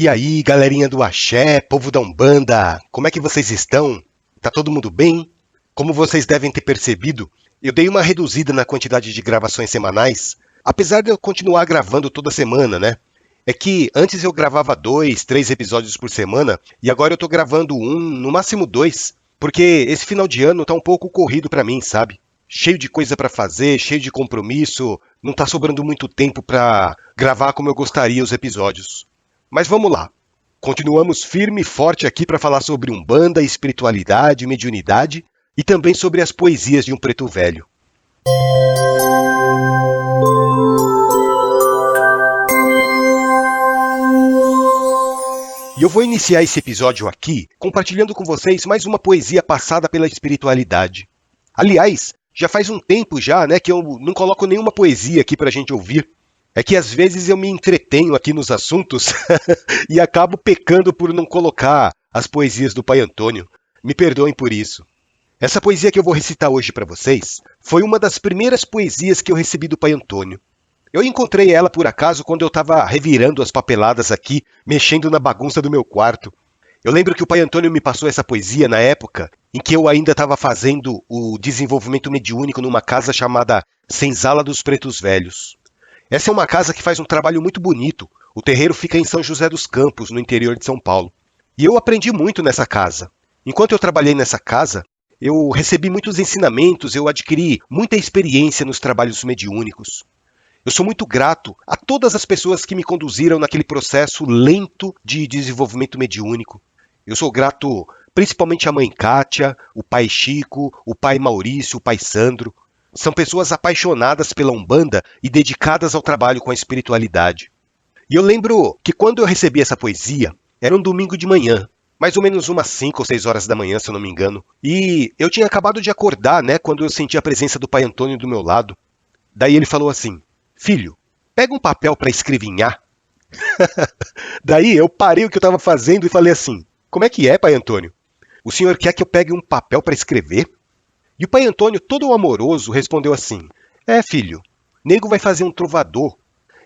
E aí, galerinha do Axé, povo da Umbanda, como é que vocês estão? Tá todo mundo bem? Como vocês devem ter percebido, eu dei uma reduzida na quantidade de gravações semanais, apesar de eu continuar gravando toda semana, né? É que antes eu gravava 2, 3 episódios por semana, e agora eu tô gravando um, no máximo 2, porque esse final de ano tá um pouco corrido pra mim, sabe? Cheio de coisa pra fazer, cheio de compromisso, não tá sobrando muito tempo pra gravar como eu gostaria os episódios. Mas vamos lá. Continuamos firme e forte aqui para falar sobre Umbanda, espiritualidade, mediunidade e também sobre as poesias de um preto velho. E eu vou iniciar esse episódio aqui compartilhando com vocês mais uma poesia passada pela espiritualidade. Aliás, já faz um tempo já, né, que eu não coloco nenhuma poesia aqui para a gente ouvir. É que às vezes eu me entretenho aqui nos assuntos e acabo pecando por não colocar as poesias do Pai Antônio. Me perdoem por isso. Essa poesia que eu vou recitar hoje para vocês foi uma das primeiras poesias que eu recebi do Pai Antônio. Eu encontrei ela por acaso quando eu estava revirando as papeladas aqui, mexendo na bagunça do meu quarto. Eu lembro que o Pai Antônio me passou essa poesia na época em que eu ainda estava fazendo o desenvolvimento mediúnico numa casa chamada Senzala dos Pretos Velhos. Essa é uma casa que faz um trabalho muito bonito. O terreiro fica em São José dos Campos, no interior de São Paulo. E eu aprendi muito nessa casa. Enquanto eu trabalhei nessa casa, eu recebi muitos ensinamentos, eu adquiri muita experiência nos trabalhos mediúnicos. Eu sou muito grato a todas as pessoas que me conduziram naquele processo lento de desenvolvimento mediúnico. Eu sou grato principalmente à mãe Kátia, o pai Chico, o pai Maurício, o pai Sandro. São pessoas apaixonadas pela Umbanda e dedicadas ao trabalho com a espiritualidade. E eu lembro que quando eu recebi essa poesia, era um domingo de manhã, mais ou menos umas 5 ou 6 horas da manhã, se eu não me engano. E eu tinha acabado de acordar, né, quando eu senti a presença do Pai Antônio do meu lado. Daí ele falou assim: "Filho, pega um papel para escrevinhar." Daí eu parei o que eu estava fazendo e falei assim: "Como é que é, Pai Antônio? O senhor quer que eu pegue um papel para escrever?" E o Pai Antônio, todo amoroso, respondeu assim: "É, filho, nego vai fazer um trovador."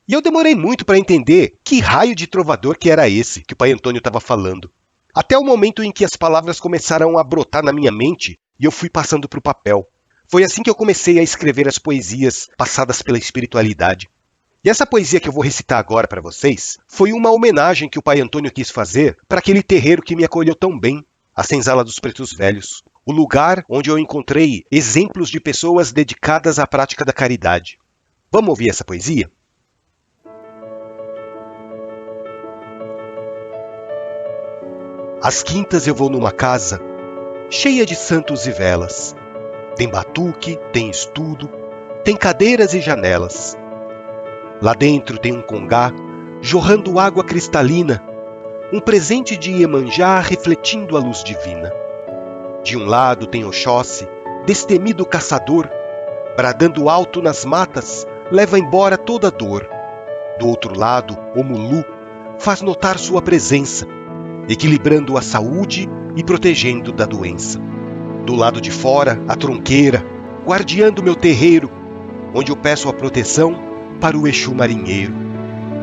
E eu demorei muito para entender que raio de trovador que era esse que o Pai Antônio estava falando. Até o momento em que as palavras começaram a brotar na minha mente e eu fui passando para o papel. Foi assim que eu comecei a escrever as poesias passadas pela espiritualidade. E essa poesia que eu vou recitar agora para vocês foi uma homenagem que o Pai Antônio quis fazer para aquele terreiro que me acolheu tão bem, a Senzala dos Pretos Velhos. O lugar onde eu encontrei exemplos de pessoas dedicadas à prática da caridade. Vamos ouvir essa poesia? Às quintas eu vou numa casa cheia de santos e velas. Tem batuque, tem estudo, tem cadeiras e janelas. Lá dentro tem um congá jorrando água cristalina, um presente de Iemanjá refletindo a luz divina. De um lado tem Oxóssi, destemido caçador, bradando alto nas matas, leva embora toda dor. Do outro lado, Omulu faz notar sua presença, equilibrando a saúde e protegendo da doença. Do lado de fora, a tronqueira, guardiando meu terreiro, onde eu peço a proteção para o Exu marinheiro.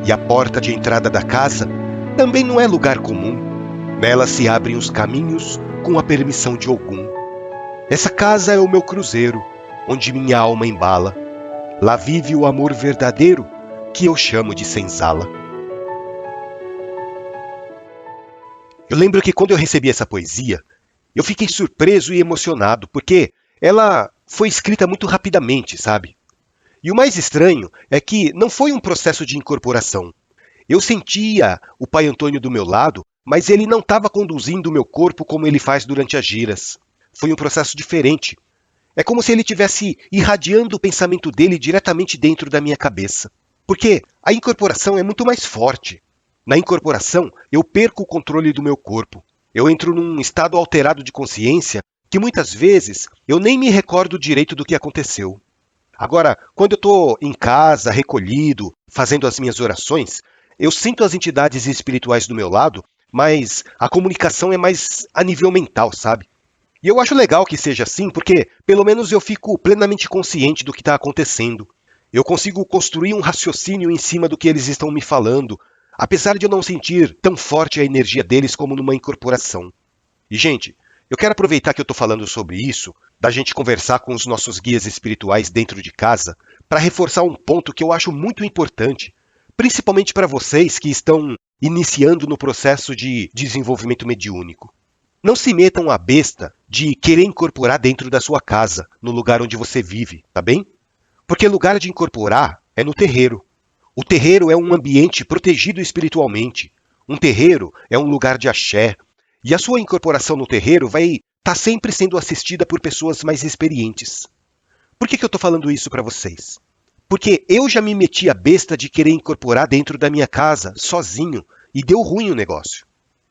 E a porta de entrada da casa também não é lugar comum. Nela se abrem os caminhos com a permissão de Ogum. Essa casa é o meu cruzeiro, onde minha alma embala. Lá vive o amor verdadeiro, que eu chamo de Senzala. Eu lembro que quando eu recebi essa poesia, eu fiquei surpreso e emocionado, porque ela foi escrita muito rapidamente, sabe? E o mais estranho é que não foi um processo de incorporação. Eu sentia o Pai Antônio do meu lado, mas ele não estava conduzindo o meu corpo como ele faz durante as giras. Foi um processo diferente. É como se ele estivesse irradiando o pensamento dele diretamente dentro da minha cabeça. Porque a incorporação é muito mais forte. Na incorporação, eu perco o controle do meu corpo. Eu entro num estado alterado de consciência que muitas vezes eu nem me recordo direito do que aconteceu. Agora, quando eu estou em casa, recolhido, fazendo as minhas orações, eu sinto as entidades espirituais do meu lado, mas a comunicação é mais a nível mental, sabe? E eu acho legal que seja assim, porque pelo menos eu fico plenamente consciente do que está acontecendo. Eu consigo construir um raciocínio em cima do que eles estão me falando, apesar de eu não sentir tão forte a energia deles como numa incorporação. E, gente, eu quero aproveitar que eu estou falando sobre isso, da gente conversar com os nossos guias espirituais dentro de casa, para reforçar um ponto que eu acho muito importante, principalmente para vocês que estão iniciando no processo de desenvolvimento mediúnico. Não se metam à besta de querer incorporar dentro da sua casa, no lugar onde você vive, tá bem? Porque lugar de incorporar é no terreiro. O terreiro é um ambiente protegido espiritualmente. Um terreiro é um lugar de axé. E a sua incorporação no terreiro vai estar sempre sendo assistida por pessoas mais experientes. Por que eu estou falando isso para vocês? Porque eu já me meti a besta de querer incorporar dentro da minha casa, sozinho, e deu ruim o negócio.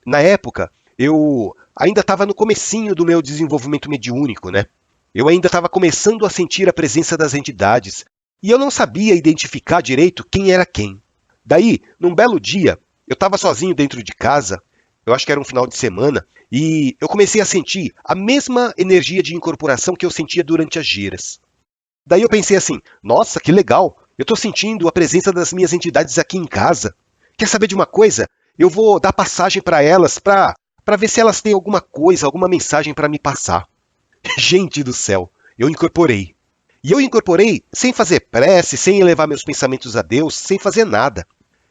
Na época, eu ainda estava no comecinho do meu desenvolvimento mediúnico, né? Eu ainda estava começando a sentir a presença das entidades, e eu não sabia identificar direito quem era quem. Daí, num belo dia, eu estava sozinho dentro de casa, eu acho que era um final de semana, e eu comecei a sentir a mesma energia de incorporação que eu sentia durante as giras. Daí eu pensei assim, nossa, que legal, eu estou sentindo a presença das minhas entidades aqui em casa. Quer saber de uma coisa? Eu vou dar passagem para elas para ver se elas têm alguma coisa, alguma mensagem para me passar. Gente do céu, eu incorporei. E eu incorporei sem fazer prece, sem elevar meus pensamentos a Deus, sem fazer nada.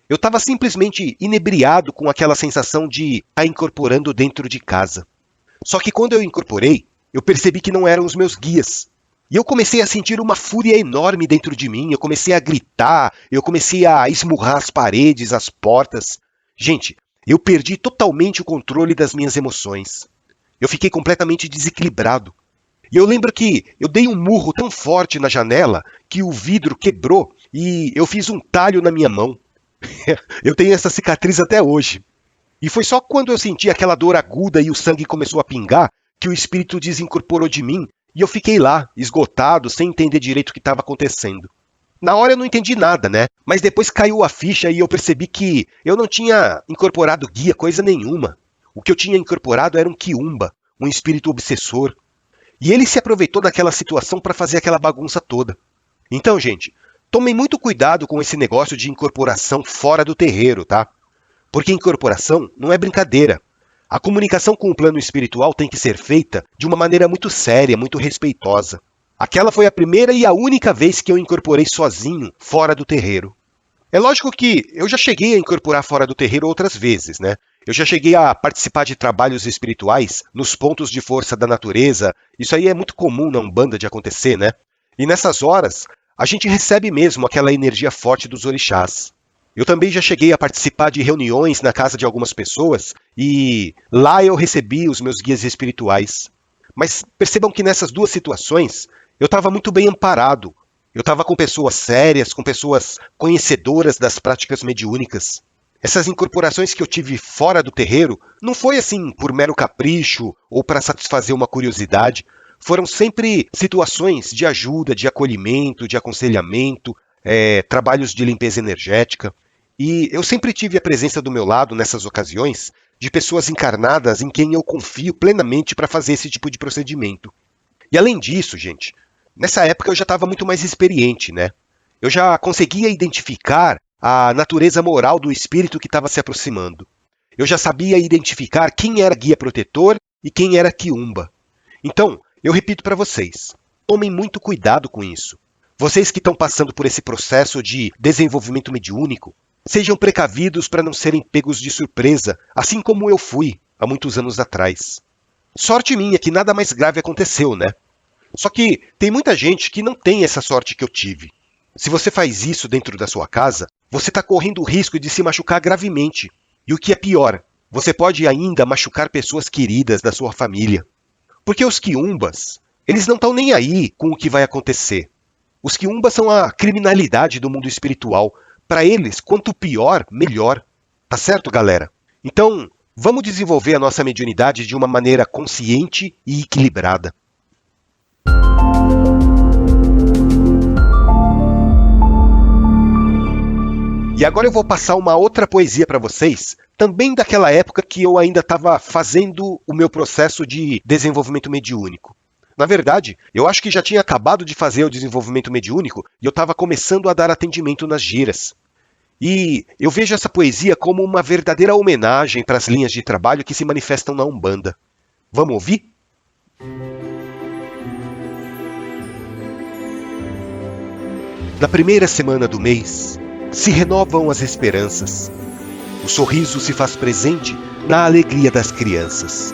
Eu estava simplesmente inebriado com aquela sensação de estar incorporando dentro de casa. Só que quando eu incorporei, eu percebi que não eram os meus guias. E eu comecei a sentir uma fúria enorme dentro de mim, eu comecei a gritar, eu comecei a esmurrar as paredes, as portas. Gente, eu perdi totalmente o controle das minhas emoções. Eu fiquei completamente desequilibrado. E eu lembro que eu dei um murro tão forte na janela que o vidro quebrou e eu fiz um talho na minha mão. Eu tenho essa cicatriz até hoje. E foi só quando eu senti aquela dor aguda e o sangue começou a pingar que o espírito desincorporou de mim e eu fiquei lá, esgotado, sem entender direito o que estava acontecendo. Na hora eu não entendi nada, né? Mas depois caiu a ficha e eu percebi que eu não tinha incorporado guia coisa nenhuma. O que eu tinha incorporado era um quiumba, um espírito obsessor. E ele se aproveitou daquela situação para fazer aquela bagunça toda. Então, gente, tomem muito cuidado com esse negócio de incorporação fora do terreiro, tá? Porque incorporação não é brincadeira. A comunicação com o plano espiritual tem que ser feita de uma maneira muito séria, muito respeitosa. Aquela foi a primeira e a única vez que eu incorporei sozinho, fora do terreiro. É lógico que eu já cheguei a incorporar fora do terreiro outras vezes, né? Eu já cheguei a participar de trabalhos espirituais nos pontos de força da natureza. Isso aí é muito comum na Umbanda de acontecer, né? E nessas horas, a gente recebe mesmo aquela energia forte dos orixás. Eu também já cheguei a participar de reuniões na casa de algumas pessoas e lá eu recebi os meus guias espirituais. Mas percebam que nessas duas situações eu estava muito bem amparado. Eu estava com pessoas sérias, com pessoas conhecedoras das práticas mediúnicas. Essas incorporações que eu tive fora do terreiro não foi assim por mero capricho ou para satisfazer uma curiosidade. Foram sempre situações de ajuda, de acolhimento, de aconselhamento, trabalhos de limpeza energética. E eu sempre tive a presença do meu lado nessas ocasiões de pessoas encarnadas em quem eu confio plenamente para fazer esse tipo de procedimento. E além disso, gente, nessa época eu já estava muito mais experiente, né? Eu já conseguia identificar a natureza moral do espírito que estava se aproximando. Eu já sabia identificar quem era guia protetor e quem era quiumba. Então, eu repito para vocês, tomem muito cuidado com isso. Vocês que estão passando por esse processo de desenvolvimento mediúnico, sejam precavidos para não serem pegos de surpresa, assim como eu fui há muitos anos atrás. Sorte minha que nada mais grave aconteceu, né? Só que tem muita gente que não tem essa sorte que eu tive. Se você faz isso dentro da sua casa, você está correndo o risco de se machucar gravemente. E o que é pior, você pode ainda machucar pessoas queridas da sua família. Porque os quiumbas, eles não estão nem aí com o que vai acontecer. Os quiumbas são a criminalidade do mundo espiritual. Para eles, quanto pior, melhor. Tá certo, galera? Então, vamos desenvolver a nossa mediunidade de uma maneira consciente e equilibrada. E agora eu vou passar uma outra poesia para vocês, também daquela época que eu ainda estava fazendo o meu processo de desenvolvimento mediúnico. Na verdade, eu acho que já tinha acabado de fazer o desenvolvimento mediúnico e eu estava começando a dar atendimento nas giras. E eu vejo essa poesia como uma verdadeira homenagem para as linhas de trabalho que se manifestam na Umbanda. Vamos ouvir? Na primeira semana do mês, se renovam as esperanças. O sorriso se faz presente na alegria das crianças.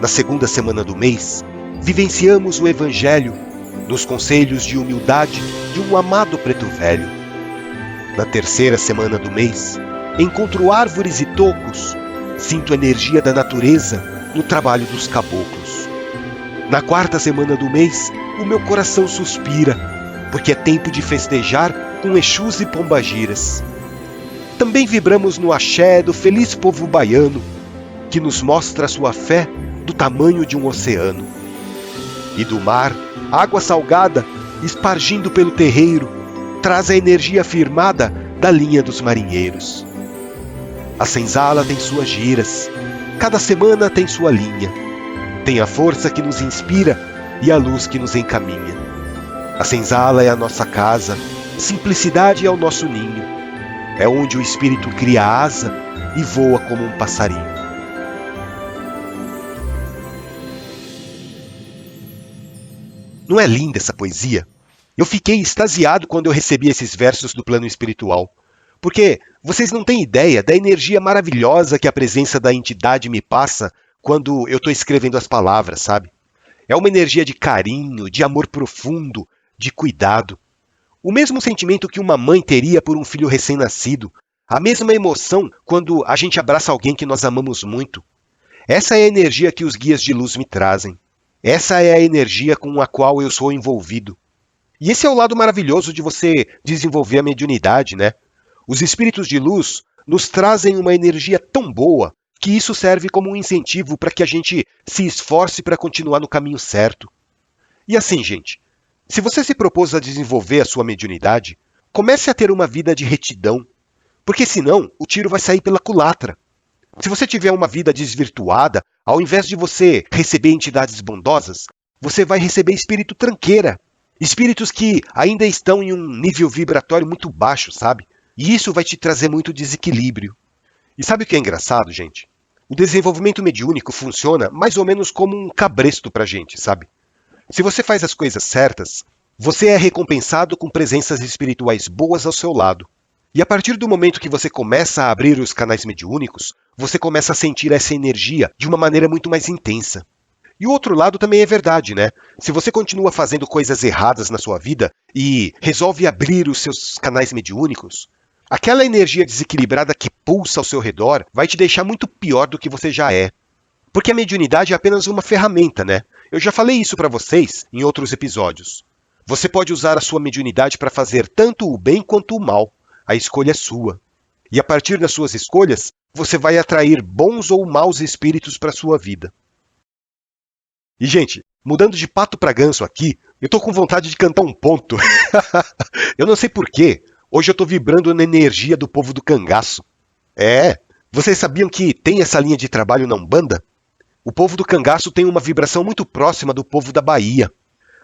Na segunda semana do mês, vivenciamos o Evangelho nos conselhos de humildade de um amado preto velho. Na terceira semana do mês, encontro árvores e tocos, sinto a energia da natureza no trabalho dos caboclos. Na quarta semana do mês, o meu coração suspira, porque é tempo de festejar com Exus e Pombagiras. Também vibramos no axé do feliz povo baiano, que nos mostra sua fé do tamanho de um oceano. E do mar, água salgada, espargindo pelo terreiro, traz a energia firmada da linha dos marinheiros. A senzala tem suas giras, cada semana tem sua linha, tem a força que nos inspira e a luz que nos encaminha. A senzala é a nossa casa, simplicidade é o nosso ninho, é onde o espírito cria asa e voa como um passarinho. Não é linda essa poesia? Eu fiquei extasiado quando eu recebi esses versos do plano espiritual, porque vocês não têm ideia da energia maravilhosa que a presença da entidade me passa quando eu estou escrevendo as palavras, sabe? É uma energia de carinho, de amor profundo, de cuidado. O mesmo sentimento que uma mãe teria por um filho recém-nascido, a mesma emoção quando a gente abraça alguém que nós amamos muito. Essa é a energia que os guias de luz me trazem. Essa é a energia com a qual eu sou envolvido. E esse é o lado maravilhoso de você desenvolver a mediunidade, né? Os espíritos de luz nos trazem uma energia tão boa que isso serve como um incentivo para que a gente se esforce para continuar no caminho certo. E assim, gente, se você se propôs a desenvolver a sua mediunidade, comece a ter uma vida de retidão, porque senão o tiro vai sair pela culatra. Se você tiver uma vida desvirtuada, ao invés de você receber entidades bondosas, você vai receber espírito tranqueira. Espíritos que ainda estão em um nível vibratório muito baixo, sabe? E isso vai te trazer muito desequilíbrio. E sabe o que é engraçado, gente? O desenvolvimento mediúnico funciona mais ou menos como um cabresto pra gente, sabe? Se você faz as coisas certas, você é recompensado com presenças espirituais boas ao seu lado. E a partir do momento que você começa a abrir os canais mediúnicos, você começa a sentir essa energia de uma maneira muito mais intensa. E o outro lado também é verdade, né? Se você continua fazendo coisas erradas na sua vida e resolve abrir os seus canais mediúnicos, aquela energia desequilibrada que pulsa ao seu redor vai te deixar muito pior do que você já é. Porque a mediunidade é apenas uma ferramenta, né? Eu já falei isso para vocês em outros episódios. Você pode usar a sua mediunidade para fazer tanto o bem quanto o mal. A escolha é sua. E a partir das suas escolhas, você vai atrair bons ou maus espíritos para a sua vida. E, gente, mudando de pato para ganso aqui, eu tô com vontade de cantar um ponto. Eu não sei porquê, hoje eu tô vibrando na energia do povo do cangaço. Vocês sabiam que tem essa linha de trabalho na Umbanda? O povo do cangaço tem uma vibração muito próxima do povo da Bahia.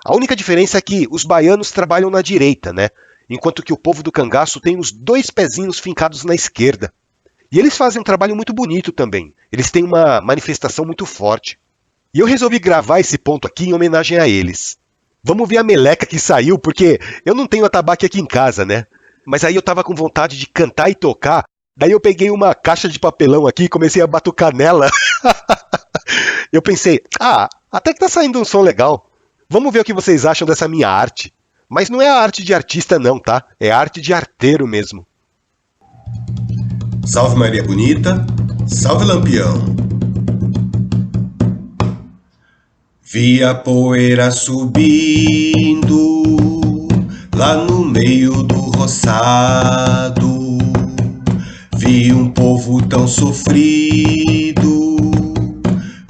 A única diferença é que os baianos trabalham na direita, né? Enquanto que o povo do cangaço tem os 2 pezinhos fincados na esquerda. E eles fazem um trabalho muito bonito também. Eles têm uma manifestação muito forte. E eu resolvi gravar esse ponto aqui em homenagem a eles. Vamos ver a meleca que saiu, porque eu não tenho atabaque aqui em casa, né? Mas aí eu tava com vontade de cantar e tocar, daí eu peguei uma caixa de papelão aqui e comecei a batucar nela. Eu pensei, até que tá saindo um som legal. Vamos ver o que vocês acham dessa minha arte. Mas não é a arte de artista não, tá? É a arte de arteiro mesmo. Salve Maria Bonita, salve Lampião. Vi a poeira subindo lá no meio do roçado. Vi um povo tão sofrido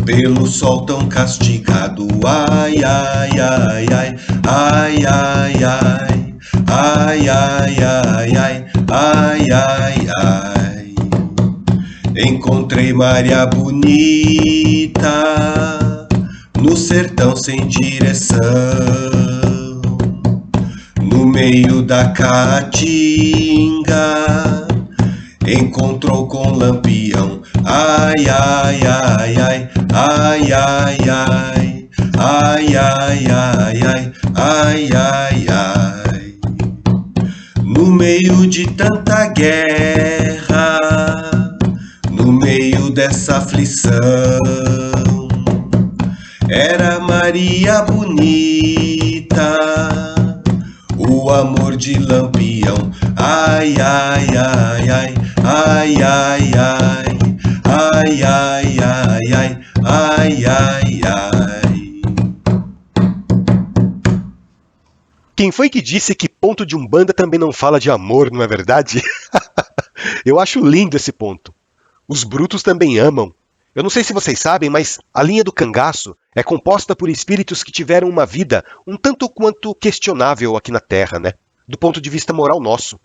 pelo sol tão castigado. Ai, ai, ai, ai, ai, ai, ai, ai, ai, ai, ai, ai, ai, ai. Encontrei Maria Bonita no sertão sem direção, no meio da caatinga, encontrou com Lampião. Ai, ai, ai, ai, ai, ai, ai, ai, ai, ai, ai, ai, ai, ai. No meio de tanta guerra, no meio dessa aflição, era Maria bonita, o amor de Lampião. Ai, ai, ai, ai, ai, ai, ai, ai, ai, ai, ai, ai, ai, ai. Quem foi que disse que ponto de Umbanda também não fala de amor, não é verdade? Eu acho lindo esse ponto. Os brutos também amam. Eu não sei se vocês sabem, mas a linha do cangaço é composta por espíritos que tiveram uma vida um tanto quanto questionável aqui na Terra, né? Do ponto de vista moral nosso.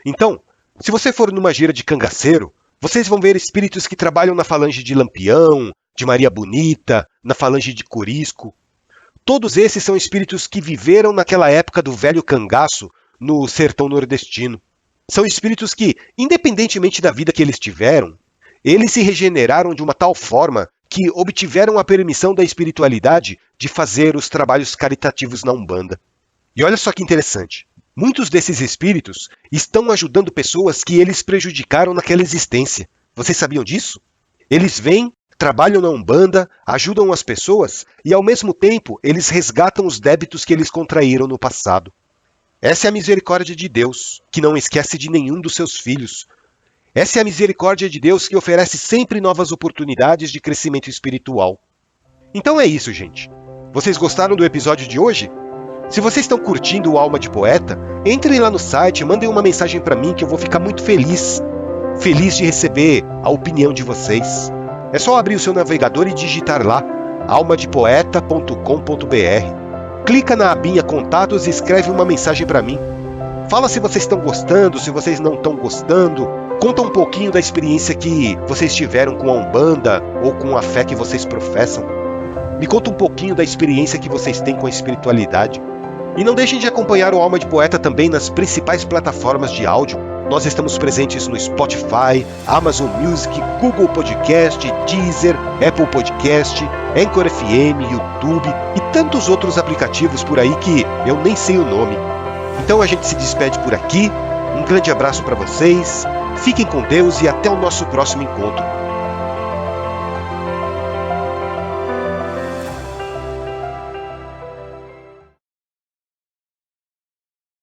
Então, se você for numa gira de cangaceiro, vocês vão ver espíritos que trabalham na falange de Lampião, de Maria Bonita, na falange de Corisco. Todos esses são espíritos que viveram naquela época do velho cangaço no sertão nordestino. São espíritos que, independentemente da vida que eles tiveram, eles se regeneraram de uma tal forma que obtiveram a permissão da espiritualidade de fazer os trabalhos caritativos na Umbanda. E olha só que interessante. Muitos desses espíritos estão ajudando pessoas que eles prejudicaram naquela existência. Vocês sabiam disso? Eles vêm, trabalham na Umbanda, ajudam as pessoas e, ao mesmo tempo, eles resgatam os débitos que eles contraíram no passado. Essa é a misericórdia de Deus, que não esquece de nenhum dos seus filhos. Essa é a misericórdia de Deus que oferece sempre novas oportunidades de crescimento espiritual. Então é isso, gente. Vocês gostaram do episódio de hoje? Se vocês estão curtindo o Alma de Poeta, entrem lá no site, mandem uma mensagem para mim que eu vou ficar muito feliz. Feliz de receber a opinião de vocês. É só abrir o seu navegador e digitar lá, almadepoeta.com.br. Clica na abinha Contatos e escreve uma mensagem para mim. Fala se vocês estão gostando, se vocês não estão gostando. Conta um pouquinho da experiência que vocês tiveram com a Umbanda ou com a fé que vocês professam. Me conta um pouquinho da experiência que vocês têm com a espiritualidade. E não deixem de acompanhar o Alma de Poeta também nas principais plataformas de áudio. Nós estamos presentes no Spotify, Amazon Music, Google Podcast, Deezer, Apple Podcast, Anchor FM, YouTube e tantos outros aplicativos por aí que eu nem sei o nome. Então a gente se despede por aqui. Um grande abraço para vocês. Fiquem com Deus e até o nosso próximo encontro.